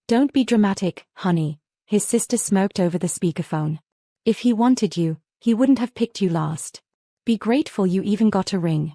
Don't be dramatic, honey, his sister smirked over the speakerphone. If he wanted you, he wouldn't have picked you last. Be grateful you even got a ring.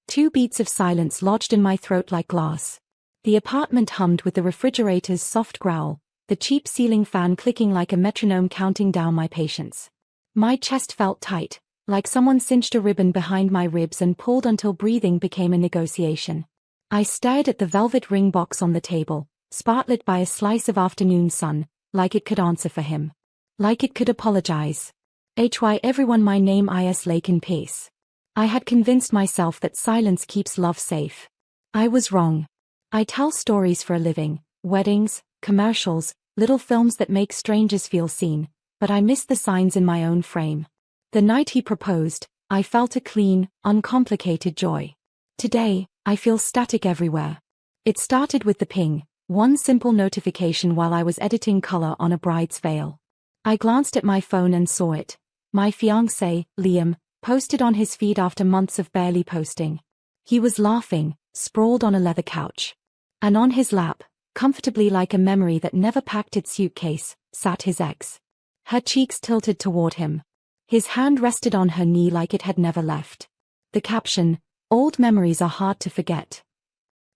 2 beats of silence lodged in my throat like glass. The apartment hummed with the refrigerator's soft growl, the cheap ceiling fan clicking like a metronome counting down my patience. My chest felt tight, like someone cinched a ribbon behind my ribs and pulled until breathing became a negotiation. I stared at the velvet ring box on the table, sparklet by a slice of afternoon sun, like it could answer for him. Like it could apologize. Hy everyone my name is Lake in peace. I had convinced myself that silence keeps love safe. I was wrong. I tell stories for a living, weddings, commercials, little films that make strangers feel seen, but I missed the signs in my own frame. The night he proposed, I felt a clean, uncomplicated joy. Today, I feel static everywhere. It started with the ping, one simple notification while I was editing color on a bride's veil. I glanced at my phone and saw it. My fiancé, Liam, posted on his feed after months of barely posting. He was laughing, sprawled on a leather couch. And on his lap, comfortably like a memory that never packed its suitcase, sat his ex. Her cheeks tilted toward him. His hand rested on her knee like it had never left. The caption, "Old memories are hard to forget."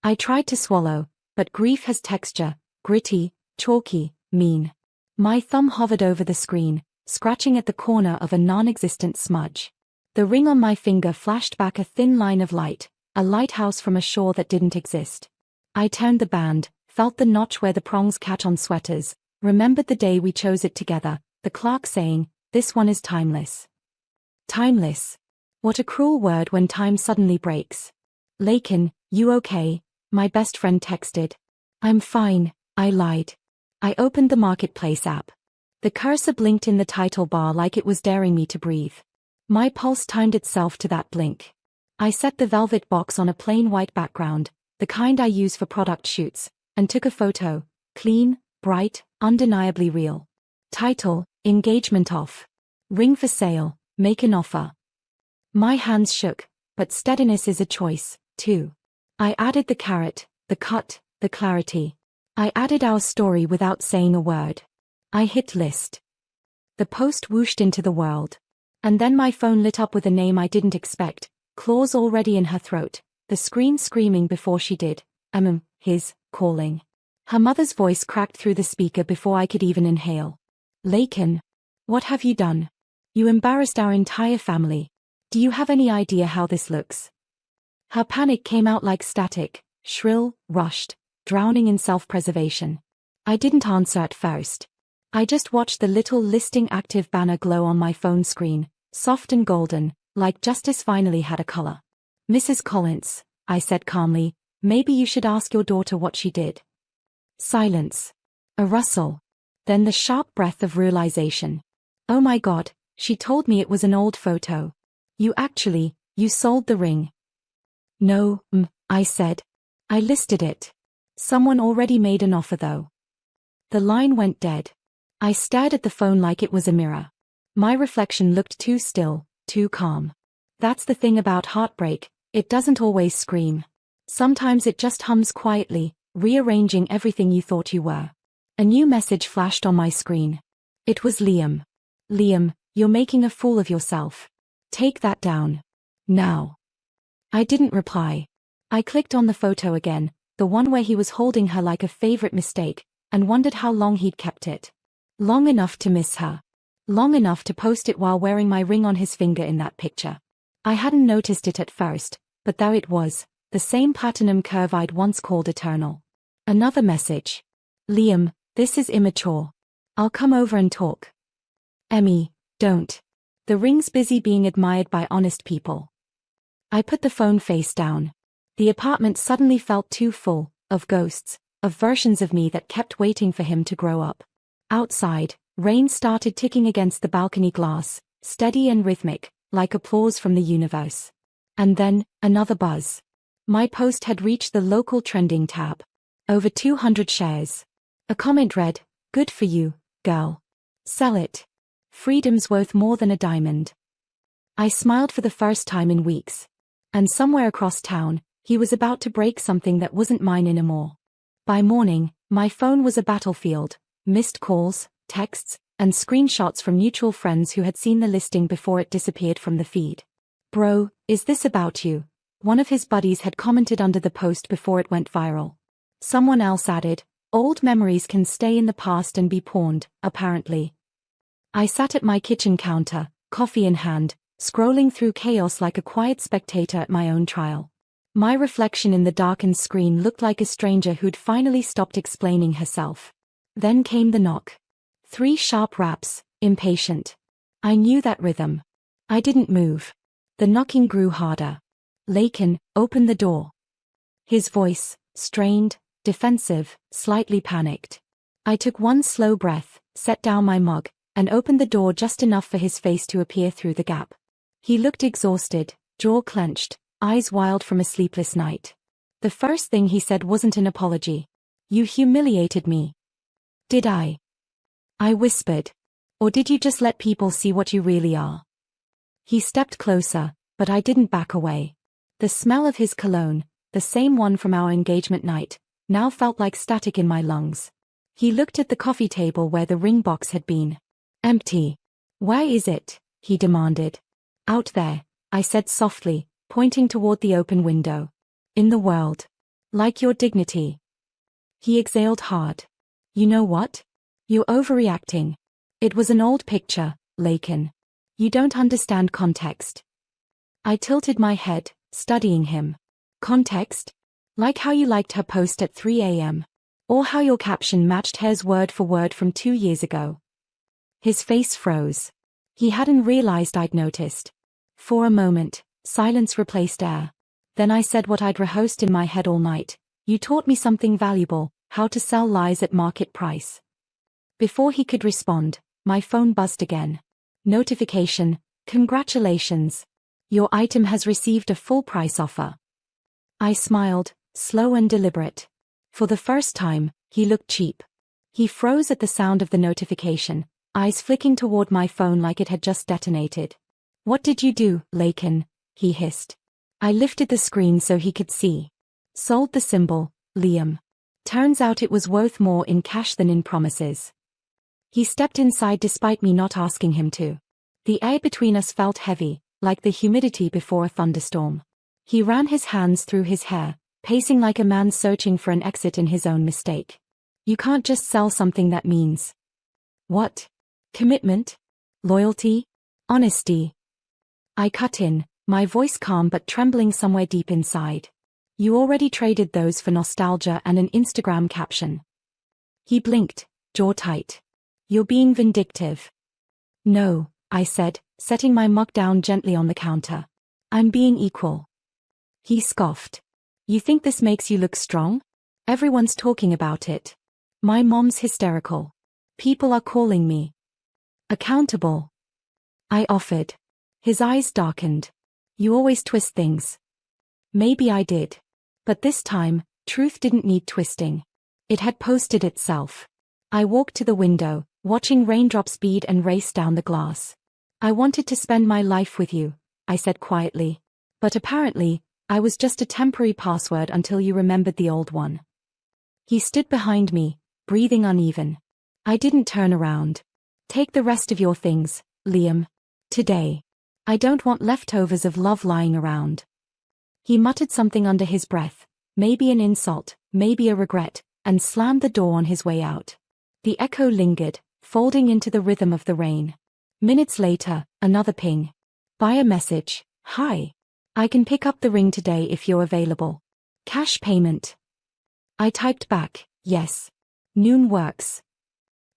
I tried to swallow, but grief has texture, gritty, chalky, mean. My thumb hovered over the screen, scratching at the corner of a non-existent smudge. The ring on my finger flashed back a thin line of light, a lighthouse from a shore that didn't exist. I turned the band, felt the notch where the prongs catch on sweaters, remembered the day we chose it together, the clerk saying, "This one is timeless." Timeless. What a cruel word when time suddenly breaks. "Lakin, you okay?" my best friend texted. "I'm fine," I lied. I opened the Marketplace app. The cursor blinked in the title bar like it was daring me to breathe. My pulse timed itself to that blink. I set the velvet box on a plain white background, the kind I use for product shoots, and took a photo, clean, bright, undeniably real. Title, "Engagement Off." Ring for sale, make an offer. My hands shook, but steadiness is a choice, too. I added the carrot, the cut, the clarity. I added our story without saying a word. I hit list. The post whooshed into the world. And then my phone lit up with a name I didn't expect, claws already in her throat, the screen screaming before she did. His, calling. Her mother's voice cracked through the speaker before I could even inhale. "Lakin, what have you done? You embarrassed our entire family. Do you have any idea how this looks?" Her panic came out like static, shrill, rushed, drowning in self-preservation. I didn't answer at first. I just watched the little listing active banner glow on my phone screen, soft and golden, like justice finally had a color. "Mrs. Collins," I said calmly, "maybe you should ask your daughter what she did." Silence. A rustle. Then the sharp breath of realization. "Oh my God, she told me it was an old photo. You sold the ring." "No, I said. I listed it. Someone already made an offer though." The line went dead. I stared at the phone like it was a mirror. My reflection looked too still, too calm. That's the thing about heartbreak, it doesn't always scream. Sometimes it just hums quietly, rearranging everything you thought you were. A new message flashed on my screen. It was Liam. "Liam, you're making a fool of yourself. Take that down. Now." I didn't reply. I clicked on the photo again, the one where he was holding her like a favorite mistake, and wondered how long he'd kept it. Long enough to miss her. Long enough to post it while wearing my ring on his finger in that picture. I hadn't noticed it at first, but there it was, the same platinum curve I'd once called eternal. Another message. "Liam, this is immature. I'll come over and talk." "Emmy, don't. The ring's busy being admired by honest people." I put the phone face down. The apartment suddenly felt too full, of ghosts, of versions of me that kept waiting for him to grow up. Outside, rain started ticking against the balcony glass, steady and rhythmic, like applause from the universe. And then, another buzz. My post had reached the local trending tab. Over 200 shares. A comment read, "Good for you, girl. Sell it. Freedom's worth more than a diamond." I smiled for the first time in weeks. And somewhere across town, he was about to break something that wasn't mine anymore. By morning, My phone was a battlefield, missed calls, texts, and screenshots from mutual friends who had seen the listing before it disappeared from the feed. "Bro, is this about you?" One of his buddies had commented under the post before it went viral. Someone else added, "Old memories can stay in the past and be pawned, apparently." I sat at my kitchen counter, coffee in hand, scrolling through chaos like a quiet spectator at my own trial. My reflection in the darkened screen looked like a stranger who'd finally stopped explaining herself. Then came the knock. 3 sharp raps, impatient. I knew that rhythm. I didn't move. The knocking grew harder. "Lakin, open the door." His voice, strained, defensive, slightly panicked. I took one slow breath, set down my mug, and opened the door just enough for his face to appear through the gap. He looked exhausted, jaw clenched, eyes wild from a sleepless night. The first thing he said wasn't an apology. "You humiliated me." "Did I?" I whispered. "Or did you just let people see what you really are?" He stepped closer, but I didn't back away. The smell of his cologne, the same one from our engagement night, now felt like static in my lungs. He looked at the coffee table where the ring box had been. "Empty." "Where is it?" he demanded. "Out there," I said softly, pointing toward the open window. "In the world. Like your dignity." He exhaled hard. "You know what? You're overreacting. It was an old picture, Lakin. You don't understand context." I tilted my head, studying him. "Context? Like how you liked her post at 3 a.m. Or how your caption matched hers word for word from 2 years ago." His face froze. He hadn't realized I'd noticed. For a moment, silence replaced air. Then I said what I'd rehearsed in my head all night. "You taught me something valuable, how to sell lies at market price." Before he could respond, my phone buzzed again. Notification: "Congratulations. Your item has received a full price offer." I smiled, slow and deliberate. For the first time, he looked cheap. He froze at the sound of the notification, eyes flicking toward my phone like it had just detonated. "What did you do, Lakin?" he hissed. I lifted the screen so he could see. "Sold the symbol, Liam. Turns out it was worth more in cash than in promises." He stepped inside despite me not asking him to. The air between us felt heavy, like the humidity before a thunderstorm. He ran his hands through his hair, pacing like a man searching for an exit in his own mistake. "You can't just sell something that means." "What? Commitment? Loyalty? Honesty?" I cut in, my voice calm but trembling somewhere deep inside. "You already traded those for nostalgia and an Instagram caption." He blinked, jaw tight. "You're being vindictive." "No," I said, setting my mug down gently on the counter. "I'm being equal." He scoffed. "You think this makes you look strong? Everyone's talking about it. My mom's hysterical. People are calling me accountable." I offered. His eyes darkened. "You always twist things." Maybe I did. But this time, truth didn't need twisting. It had posted itself. I walked to the window, watching raindrops bead and race down the glass. "I wanted to spend my life with you," I said quietly. "But apparently, I was just a temporary password until you remembered the old one." He stood behind me, breathing uneven. I didn't turn around. "Take the rest of your things, Liam. Today. I don't want leftovers of love lying around." He muttered something under his breath, maybe an insult, maybe a regret, and slammed the door on his way out. The echo lingered, folding into the rhythm of the rain. Minutes later, another ping. Buyer message: "Hi. I can pick up the ring today if you're available. Cash payment." I typed back, "Yes. Noon works."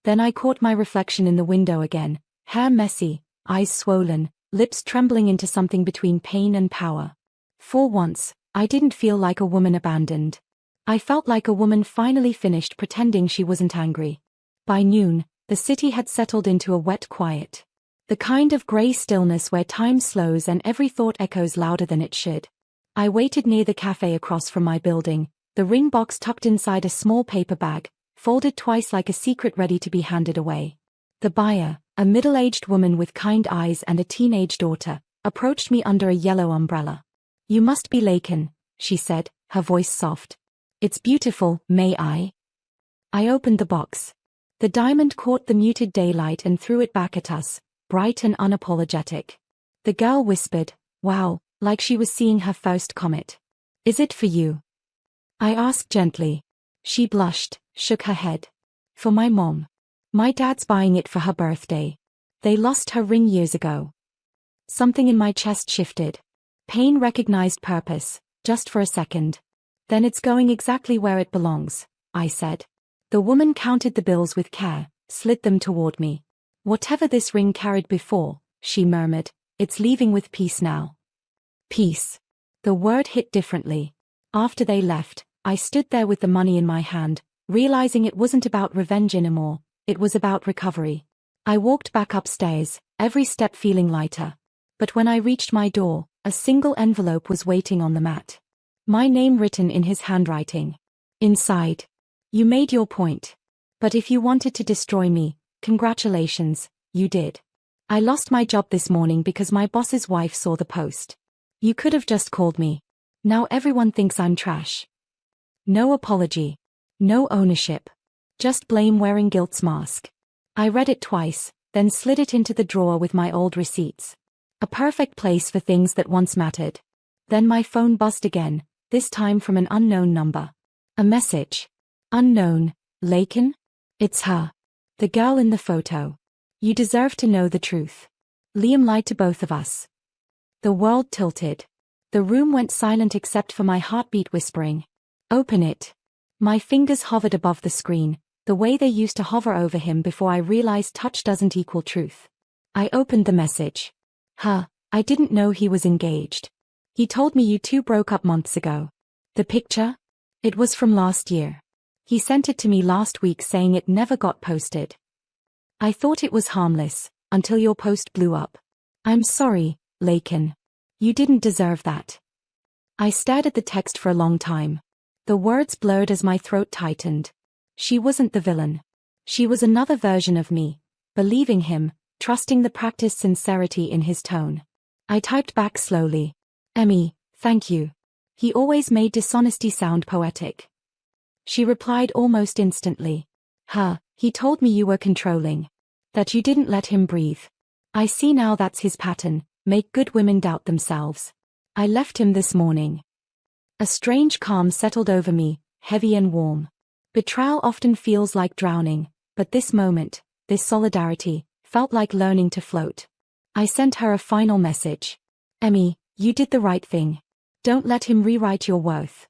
Then I caught my reflection in the window again, hair messy, eyes swollen, lips trembling into something between pain and power. For once, I didn't feel like a woman abandoned. I felt like a woman finally finished pretending she wasn't angry. By noon, the city had settled into a wet quiet. The kind of grey stillness where time slows and every thought echoes louder than it should. I waited near the cafe across from my building, the ring box tucked inside a small paper bag, folded twice like a secret ready to be handed away. The buyer, a middle-aged woman with kind eyes and a teenage daughter, approached me under a yellow umbrella. "You must be Lakin," she said, her voice soft. "It's beautiful, may I?" I opened the box. The diamond caught the muted daylight and threw it back at us, bright and unapologetic. The girl whispered, "Wow," like she was seeing her first comet. "Is it for you?" I asked gently. She blushed, shook her head. "For my mom. My dad's buying it for her birthday. They lost her ring years ago." Something in my chest shifted. Pain recognized purpose, just for a second. "Then it's going exactly where it belongs," I said. The woman counted the bills with care, slid them toward me. "Whatever this ring carried before," she murmured, "it's leaving with peace now." Peace. The word hit differently. After they left, I stood there with the money in my hand, realizing it wasn't about revenge anymore, it was about recovery. I walked back upstairs, every step feeling lighter. But when I reached my door, a single envelope was waiting on the mat. My name written in his handwriting. Inside. "You made your point. But if you wanted to destroy me, congratulations, you did. I lost my job this morning because my boss's wife saw the post. You could have just called me. Now everyone thinks I'm trash." No apology. No ownership. Just blame wearing guilt's mask. I read it twice, then slid it into the drawer with my old receipts. A perfect place for things that once mattered. Then my phone buzzed again, this time from an unknown number. A message. Unknown, Lakin? It's her. The girl in the photo. "You deserve to know the truth. Liam lied to both of us." The world tilted. The room went silent except for my heartbeat whispering, "Open it." My fingers hovered above the screen, the way they used to hover over him before I realized touch doesn't equal truth. I opened the message. I didn't know he was engaged. "He told me you two broke up months ago." The picture? It was from last year. He sent it to me last week saying it never got posted. I thought it was harmless, until your post blew up. "I'm sorry, Lakin. You didn't deserve that." I stared at the text for a long time. The words blurred as my throat tightened. She wasn't the villain. She was another version of me, believing him, trusting the practiced sincerity in his tone. I typed back slowly. "Emmy, thank you. He always made dishonesty sound poetic." She replied almost instantly. He told me you were controlling. That you didn't let him breathe. I see now that's his pattern, make good women doubt themselves. I left him this morning." A strange calm settled over me, heavy and warm. Betrayal often feels like drowning, but this moment, this solidarity, felt like learning to float. I sent her a final message. "Emmy, you did the right thing. Don't let him rewrite your worth."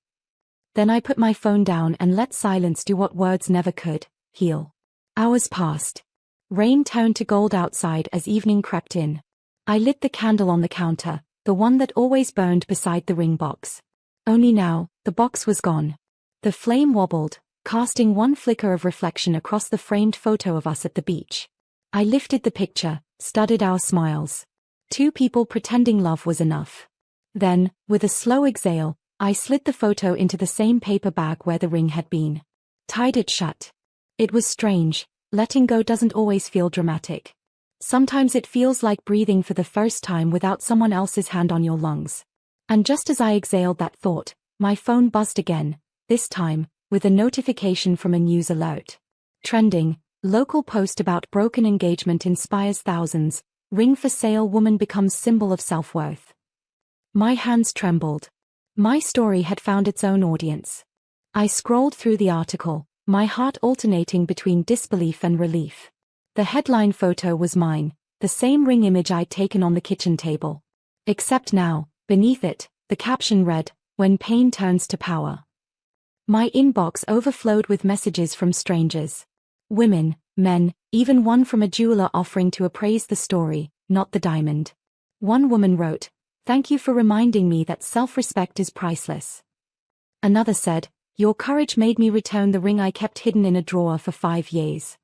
Then I put my phone down and let silence do what words never could, heal. Hours passed. Rain turned to gold outside as evening crept in. I lit the candle on the counter, the one that always burned beside the ring box. Only now, the box was gone. The flame wobbled, casting one flicker of reflection across the framed photo of us at the beach. I lifted the picture, studied our smiles. Two people pretending love was enough. Then, with a slow exhale, I slid the photo into the same paper bag where the ring had been. Tied it shut. It was strange, letting go doesn't always feel dramatic. Sometimes it feels like breathing for the first time without someone else's hand on your lungs. And just as I exhaled that thought, my phone buzzed again, this time, with a notification from a news alert. Trending, local post about broken engagement inspires thousands, ring for sale woman becomes symbol of self-worth. My hands trembled. My story had found its own audience. I scrolled through the article, my heart alternating between disbelief and relief. The headline photo was mine, the same ring image I'd taken on the kitchen table. Except now, beneath it, the caption read, "When pain turns to power." My inbox overflowed with messages from strangers. Women, men, even one from a jeweler offering to appraise the story, not the diamond. One woman wrote, "Thank you for reminding me that self-respect is priceless." Another said, "Your courage made me return the ring I kept hidden in a drawer for 5 years."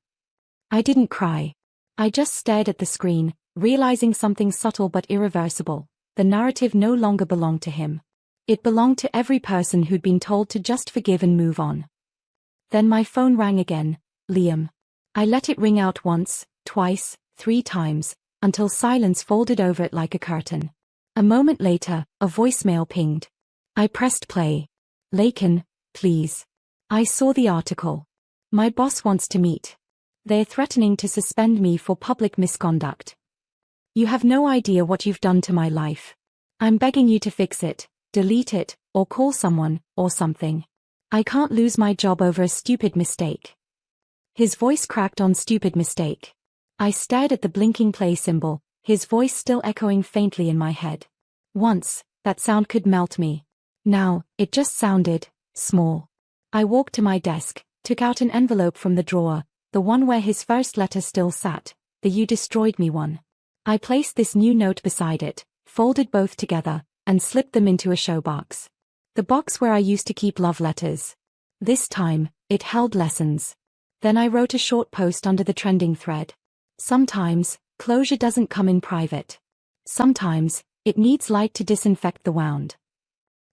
I didn't cry. I just stared at the screen, realizing something subtle but irreversible. The narrative no longer belonged to him. It belonged to every person who'd been told to just forgive and move on. Then my phone rang again. Liam. I let it ring out once, twice, 3 times, until silence folded over it like a curtain. A moment later, a voicemail pinged. I pressed play. "Lakin, please." I saw the article. My boss wants to meet. They're threatening to suspend me for public misconduct. You have no idea what you've done to my life. I'm begging you to fix it, delete it, or call someone, or something. I can't lose my job over a stupid mistake. His voice cracked on stupid mistake. I stared at the blinking play symbol, his voice still echoing faintly in my head. Once, that sound could melt me. Now, it just sounded small. I walked to my desk, took out an envelope from the drawer, the one where his first letter still sat, the "You destroyed me" one. I placed this new note beside it, folded both together, and slipped them into a showbox. The box where I used to keep love letters. This time, it held lessons. Then I wrote a short post under the trending thread. Sometimes, closure doesn't come in private. Sometimes, it needs light to disinfect the wound.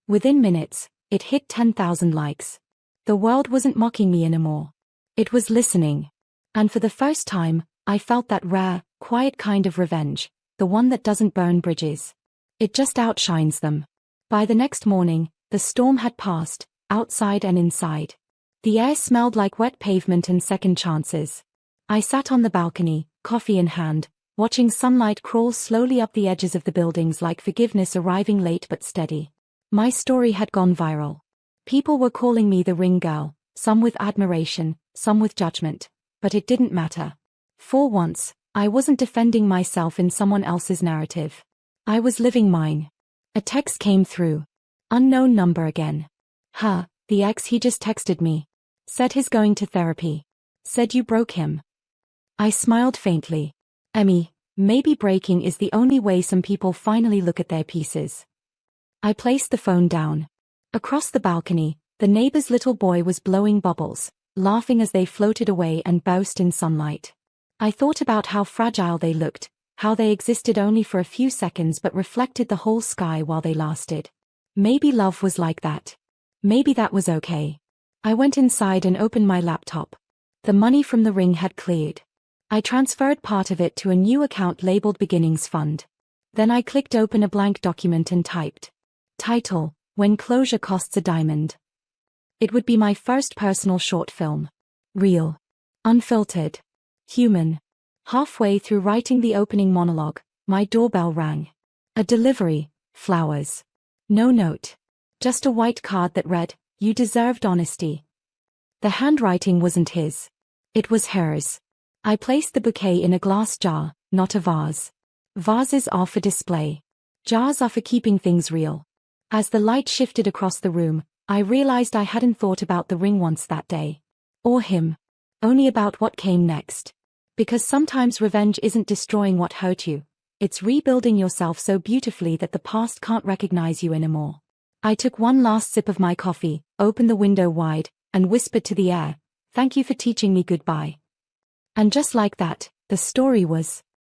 Within minutes, it hit 10,000 likes. The world wasn't mocking me anymore. It was listening. And for the first time, I felt that rare, quiet kind of revenge, the one that doesn't burn bridges. It just outshines them. By the next morning, the storm had passed, outside and inside. The air smelled like wet pavement and second chances. I sat on the balcony, coffee in hand, watching sunlight crawl slowly up the edges of the buildings like forgiveness arriving late but steady. My story had gone viral. People were calling me the ring girl, some with admiration, some with judgment, but it didn't matter. For once, I wasn't defending myself in someone else's narrative. I was living mine. A text came through. Unknown number again. The ex he just texted me. Said he's going to therapy. Said you broke him. I smiled faintly. Emmy, maybe breaking is the only way some people finally look at their pieces. I placed the phone down. Across the balcony, the neighbor's little boy was blowing bubbles, laughing as they floated away and doused in sunlight. I thought about how fragile they looked, how they existed only for a few seconds but reflected the whole sky while they lasted. Maybe love was like that. Maybe that was okay. I went inside and opened my laptop. The money from the ring had cleared. I transferred part of it to a new account labeled Beginnings Fund. Then I clicked open a blank document and typed. Title, When Closure Costs a Diamond. It would be my first personal short film. Real. Unfiltered. Human. Halfway through writing the opening monologue, my doorbell rang. A delivery, flowers. No note. Just a white card that read, "You deserved honesty." The handwriting wasn't his. It was hers. I placed the bouquet in a glass jar, not a vase. Vases are for display. Jars are for keeping things real. As the light shifted across the room, I realized I hadn't thought about the ring once that day. Or him. Only about what came next. Because sometimes revenge isn't destroying what hurt you. It's rebuilding yourself so beautifully that the past can't recognize you anymore. I took one last sip of my coffee, opened the window wide, and whispered to the air, "Thank you for teaching me goodbye." And just like that, the story was